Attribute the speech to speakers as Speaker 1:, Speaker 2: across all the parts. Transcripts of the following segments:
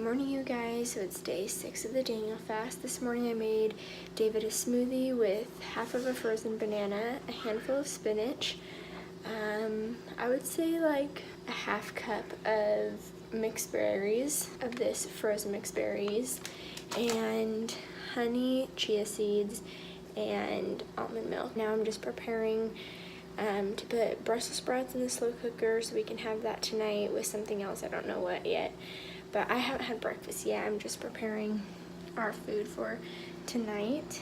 Speaker 1: morning, you guys. So it's day 6 of the Daniel fast. This morning I made David a smoothie with half of a frozen banana, a handful of spinach, I would say like a half cup of mixed berries, of this frozen mixed berries, and honey, chia seeds, and almond milk. Now I'm just preparing to put Brussels sprouts in the slow cooker so we can have that tonight with something else. I don't know what yet, but I haven't had breakfast yet. I'm just preparing our food for tonight.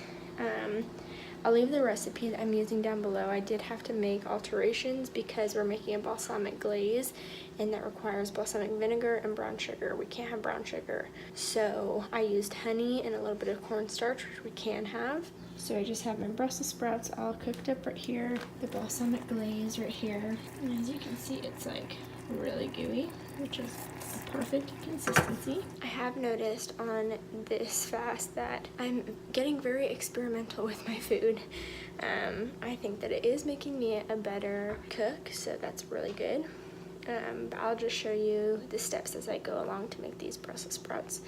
Speaker 1: I'll leave the recipe that I'm using down below. I did have to make alterations because we're making a balsamic glaze, and that requires balsamic vinegar and brown sugar. We can't have brown sugar. So I used honey and a little bit of cornstarch, which we can have. So I just have my Brussels sprouts all cooked up right here, the balsamic glaze right here. And as you can see, it's like really gooey, which is a perfect consistency. I have noticed on this fast that I'm getting very experimental with my food. I think that it is making me a better cook, so that's really good. But I'll just show you the steps as I go along to make these Brussels sprouts,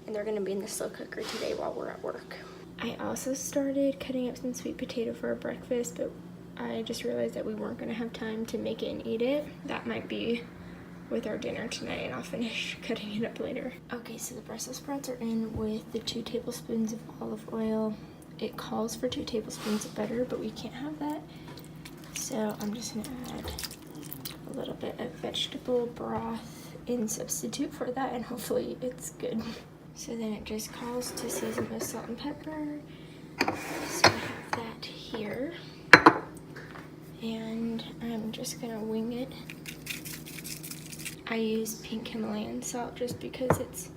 Speaker 1: and they're gonna be in the slow cooker today while we're at work. I also started cutting up some sweet potato for our breakfast, but I just realized that we weren't gonna have time to make it and eat it. That might be with our dinner tonight, and I'll finish cutting it up later. Okay, so the Brussels sprouts are in with the 2 tablespoons of olive oil. It calls for 2 tablespoons of butter, but we can't have that. So I'm just gonna add a little bit of vegetable broth in substitute for that, and hopefully it's good. So then it just calls to season with salt and pepper. So I have that here. And I'm just gonna wing it. I use pink Himalayan salt just because it's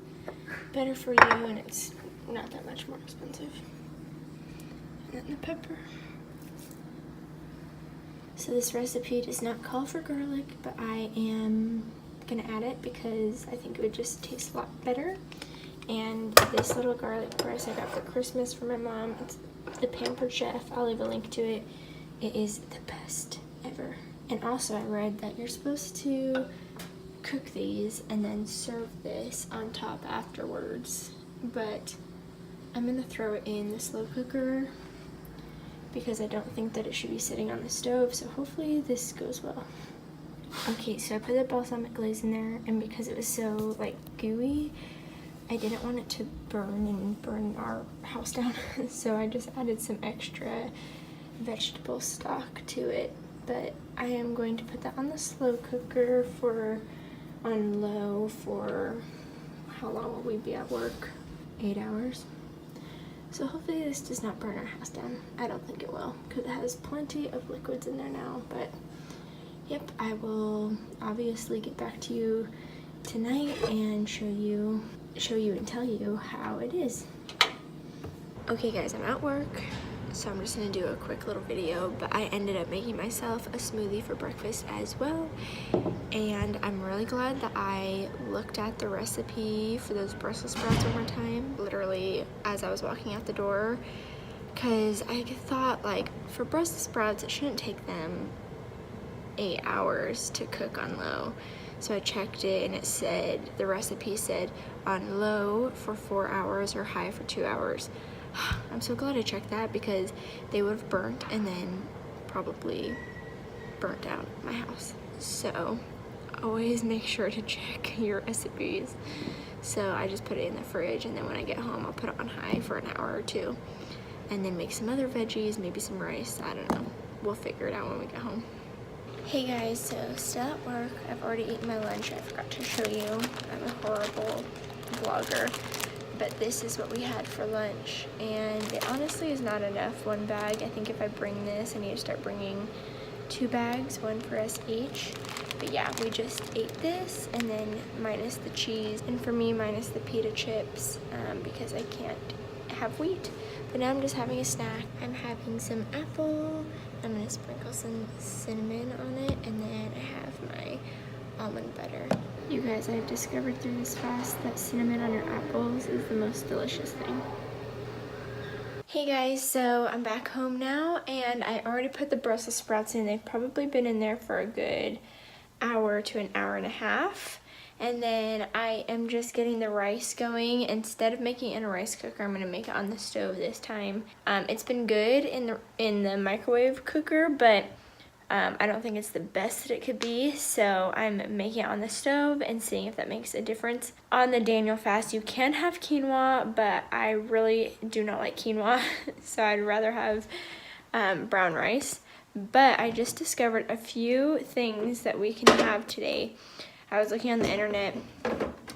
Speaker 1: better for you and it's not that much more expensive. And then the pepper. So this recipe does not call for garlic, but I am gonna add it because I think it would just taste a lot better. And this little garlic press I got for Christmas from my mom, it's the Pampered Chef. I'll leave a link to it. It is the best ever. And also I read that you're supposed to cook these and then serve this on top afterwards. But I'm gonna throw it in the slow cooker because I don't think that it should be sitting on the stove, so hopefully this goes well. Okay, so I put the balsamic glaze in there, and because it was so like gooey, I didn't want it to burn and burn our house down. So I just added some extra vegetable stock to it. But I am going to put that on the slow cooker on low for, how long will we be at work? 8 hours. So hopefully this does not burn our house down. I don't think it will, because it has plenty of liquids in there now. But yep, I will obviously get back to you tonight and show you and tell you how it is. Okay guys, I'm at work, so I'm just gonna do a quick little video, but I ended up making myself a smoothie for breakfast as well, and I'm really glad that I looked at the recipe for those Brussels sprouts one more time, literally as I was walking out the door, because I thought like for Brussels sprouts it shouldn't take them 8 hours to cook on low. So I checked it and it said, the recipe said on low for 4 hours or high for 2 hours. I'm so glad I checked that because they would have burnt and then probably burnt out my house. So always make sure to check your recipes. So I just put it in the fridge, and then when I get home I'll put it on high for an hour or 2 and then make some other veggies, maybe some rice, I don't know. We'll figure it out when we get home. Hey guys, so still at work. I've already eaten my lunch. I forgot to show you. I'm a horrible vlogger, but this is what we had for lunch, and it honestly is not enough, 1 bag. I think if I bring this, I need to start bringing 2 bags, 1 for us each. But yeah, we just ate this, and then minus the cheese, and for me, minus the pita chips, because I can't have wheat. But now I'm just having a snack. I'm having some apple. I'm gonna sprinkle some cinnamon on it, and then I have my almond butter. You guys, I've discovered through this fast that cinnamon on your apples is the most delicious thing. Hey guys, so I'm back home now, and I already put the Brussels sprouts in. They've probably been in there for a good hour to an hour and a half. And then I am just getting the rice going. Instead of making it in a rice cooker, I'm gonna make it on the stove this time. It's been good in the microwave cooker, but I don't think it's the best that it could be. So I'm making it on the stove and seeing if that makes a difference. On the Daniel fast, you can have quinoa, but I really do not like quinoa. So I'd rather have brown rice. But I just discovered a few things that we can have today. I was looking on the internet,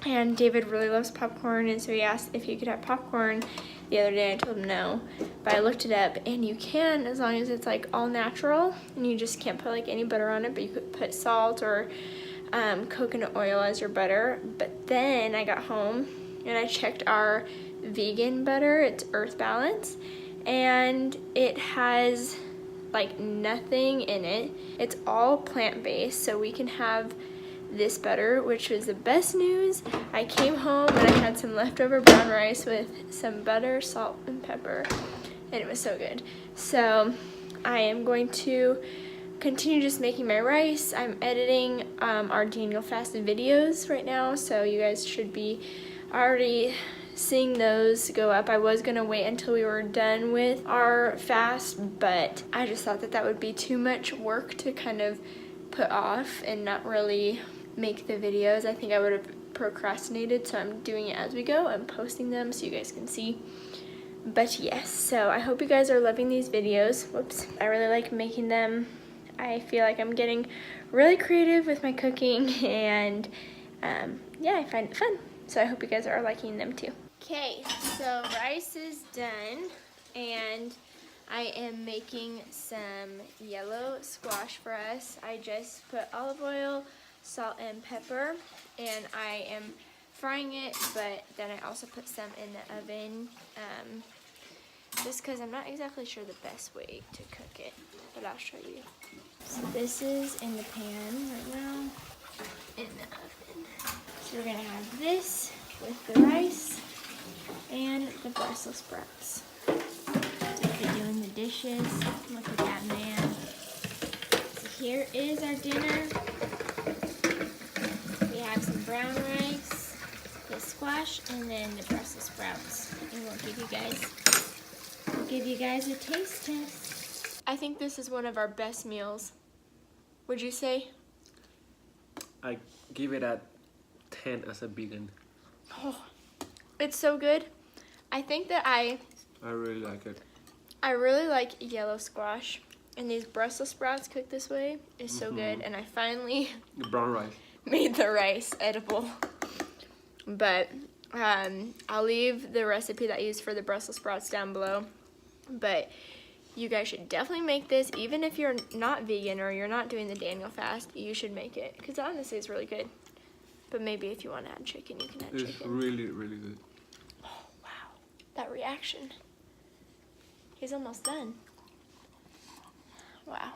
Speaker 1: and David really loves popcorn, and so he asked if he could have popcorn the other day. I told him no, but I looked it up, and you can, as long as it's like all natural, and you just can't put like any butter on it, but you could put salt or coconut oil as your butter. But then I got home, and I checked our vegan butter. It's Earth Balance, and it has like nothing in it. It's all plant-based, so we can have this butter, which was the best news. I came home and I had some leftover brown rice with some butter, salt, and pepper, and it was so good. So I am going to continue just making my rice. I'm editing our Daniel fasted videos right now, so you guys should be already seeing those go up. I was gonna wait until we were done with our fast, but I just thought that that would be too much work to kind of put off and not really make the videos. I think I would have procrastinated, so I'm doing it as we go. I'm posting them so you guys can see. But yes, so I hope you guys are loving these videos. Whoops, I really like making them. I feel like I'm getting really creative with my cooking, and yeah, I find it fun. So I hope you guys are liking them too. Okay, so rice is done, and I am making some yellow squash for us. I just put olive oil, salt, and pepper, and I am frying it, but then I also put some in the oven, just because I'm not exactly sure the best way to cook it, but I'll show you. So this is in the pan right now, in the oven. So we're gonna have this with the rice and the Brussels sprouts. David doing the dishes. Look at that man. So here is our dinner. We have some brown rice, the squash, and then the Brussels sprouts. And we'll give you guys a taste test. I think this is one of our best meals. Would you say?
Speaker 2: I give it a 10 as a vegan.
Speaker 1: Oh, it's so good. I think that I
Speaker 2: really like it.
Speaker 1: I really like yellow squash, and these Brussels sprouts cooked this way is so good, and I finally
Speaker 2: The brown rice
Speaker 1: made the rice edible. But I'll leave the recipe that I used for the Brussels sprouts down below. But you guys should definitely make this, even if you're not vegan or you're not doing the Daniel fast, you should make it, because honestly it's really good. But maybe if you want to add chicken, you can add chicken.
Speaker 2: It's really, really good.
Speaker 1: Oh, wow. That reaction. He's almost done. Wow.